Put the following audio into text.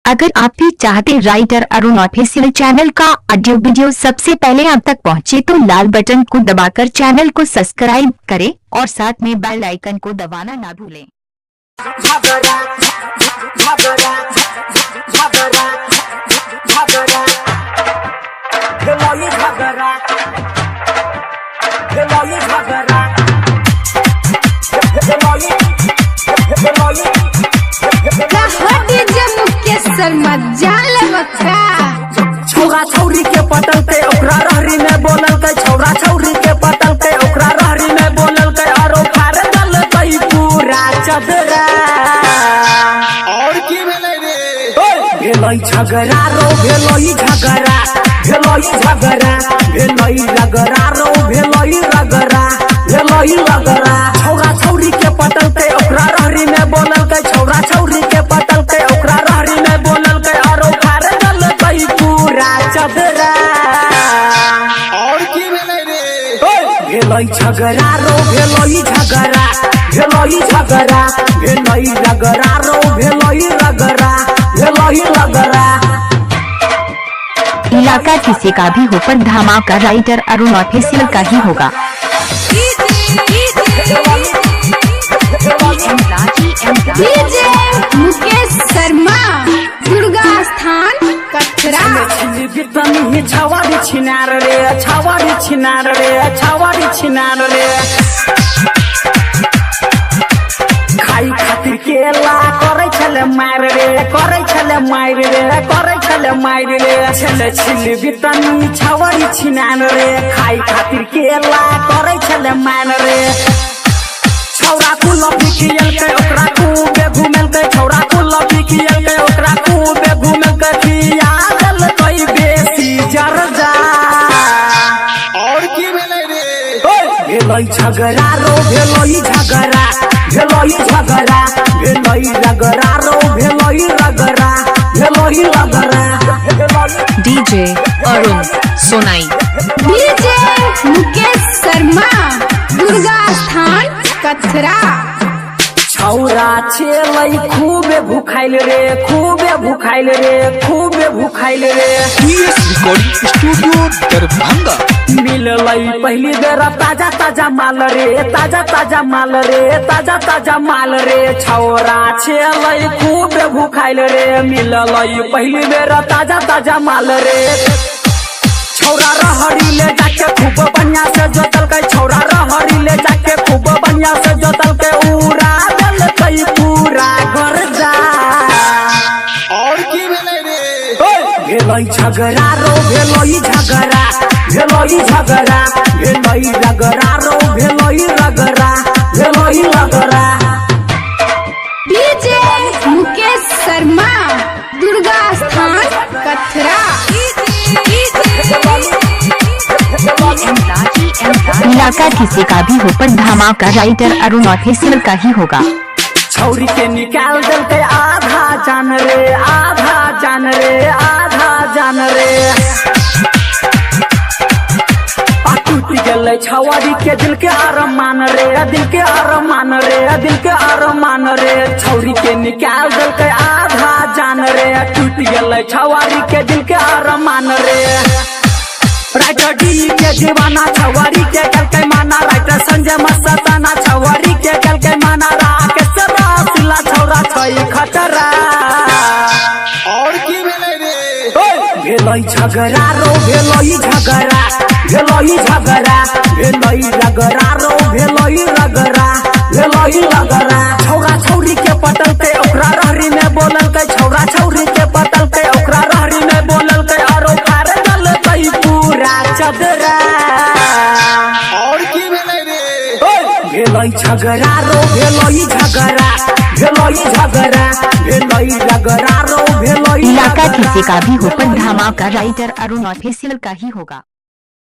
अगर आप भी चाहते राइटर अरुण ऑफिशियल चैनल का ऑडियो वीडियो सबसे पहले आप तक पहुंचे तो लाल बटन को दबाकर चैनल को सब्सक्राइब करें और साथ में बेल आइकन को दबाना ना भूलें। छौरा छौरी के पटल के ओकरा रहरी में बोलल के छौरा छौरी के पटल के ओकरा रहरी में बोलल के आरो फार दल कई पूरा चदरा और की भेलै रे भेलै झगड़ा रो भेलै झगड़ा भेलै झगड़ा भेलै रगड़ा रो भेलै रगड़ा भेलै रगड़ा छौरा छौरी के पटल के ओकरा रहरी में बोलल के छौरा छौरी के पटल के ओकरा रहरी में बोलल के आरो फार दल कई पूरा चदरा और की भेलै रे भेलै झगड़ा रो भेलै झगड़ा भेलै झगड़ा भेलै रगड़ा रो भेलै रगड़ा भेलै रगड़ा। इलाका किसी का भी हो पर धमाका राइटर अरुण ऑफिशियल का ही होगा। डीजे मुकेश शर्मा दुर्गा स्थान कचरा बितनी छवारी छिनार रे छवारी छिनार रे छवारी छिनार रे खाई खातिर केला करे छले मार रे करे छले मार रे करे छले मार रे छले छिल बितनी छवारी छिनार रे खाई खातिर केला करे छले मार रे छौरा कुल बिकियल के ओकरा खूबे घुमल के छौरा कुल बिकियल के ओकरा खूबे घुमल के किया दल कोई बेसी जरजा और की भेलै रे भेलै झगड़ा रो भेलै झगड़ा भेलै झगड़ा भेलै रगड़ा रो भेलै रगड़ा भेलै रगड़ा डीजे अरुण सोनाई। डीजे मुकेश शर्मा दुर्गा स्थान कचरा छौरा छेलै खूबे भूखाइल रे खूबे भूखाइल रे खूबे भूखाइल रे पीएस रिकॉर्डिंग स्टूडियो दरभंगा मिललै पहली बेर ताजा ताजा माल रे ताजा ताजा माल रे ताजा ताजा माल रे छौरा छेलै खूबे भूखाइल रे मिललै पहली बेर ताजा ताजा माल रे छौरा रहरी ले जाके खूब बढ़िया से जोतल के छौरा रहरी ले जाके खूब बढ़िया से जोतल के उड़ा दल कई पूरा गर्दा और की भेलै रे भेलै झगड़ा रो भेलै झगड़ा भेलै झगड़ा भेलै रगड़ा रो भेलै रगड़ा भेलै रगड़ा। डीजे मुकेश शर्मा दुर्गा स्थान कचरा इलाका किसी का भी हो पर धमाका राइटर अरुण ऑफिशियल का ही होगा। छौरी के निकाल दल के आधा जान रे आधा जान रे आधा जान रे टूट गल छौरी के दिल के अरमान रे दिल के अरमान रे दिल के अरमान रे छौरी के निकाल दल के आधा जान रे टूट गल छौरी के दिल के अरमान रे राइटर डी के दीवाना छौरी के कल के माना राइटर संजय मस्ताना छौरी के कल के माना राकेश रसिला छौरा छै खतरा और की भेलै रे भेलै झगड़ा रो भेलै झगड़ा भेलै झगड़ा भेलै रगड़ा रो भेलै रगड़ा भेलै रगड़ा छौरा छौरी के पटल के ओकरा रहरी में बोलल के छौरा छौरी के पटल के ओकरा रहरी में बोलल के आरो फार दल कई पूरा चदरा और की भेलै रे भेलै झगड़ा रो भेलै झगड़ा भेलै झगड़ा भेलै रगड़ा रो भेलै इलाका किसी का भी हो पर धमाका राइटर अरुण ऑफिशियल का ही होगा।